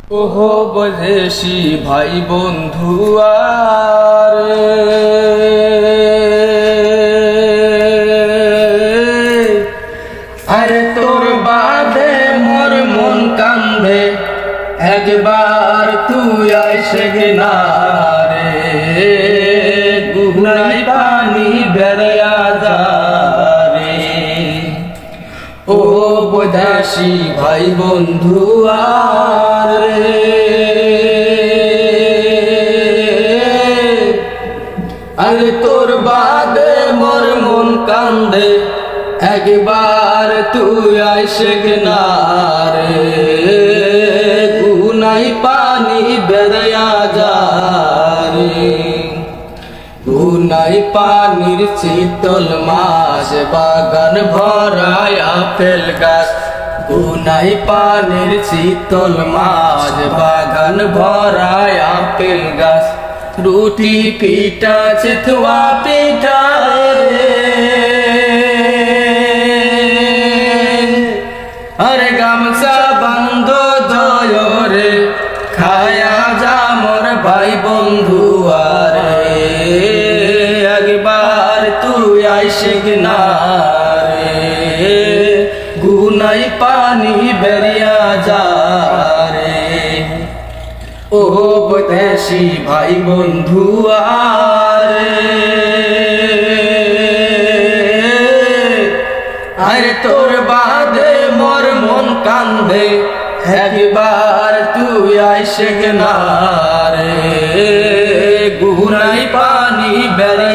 ওহো বদেশি ভাই বন্ধু আরে তোর বাদে মোর মন কান্দে একবার তুই আইসে না রে গুহনাই পানি বেরিয়া যা রে ও বদেশি ভাই বন্ধু আরে তোর বাদে মোর মন কান্দে একবার তুই আইসে না রে গুনাই পানি বেরিয়া যা রে গুনাই পানির শীতল মাছ বাগান ভরায় আপেল গাছ গুনাই পানির শীতল মাছ বাগান ভরায় আপেল গাছ রুটি পিঠা চিতুয়া পিঠা রে আরে গামছা বন্ধ জয় রে খায়া যা মোর ভাই বন্ধু আরে একবার তুই আইসে না রে গুনাই পানি বেরিয়া যা রে ও বদেশি ভাই বন্ধু আরে তোর বাদে মোর মন কান্দে একবার তুই আইসে না রে গুনাই পানি বেরিয়া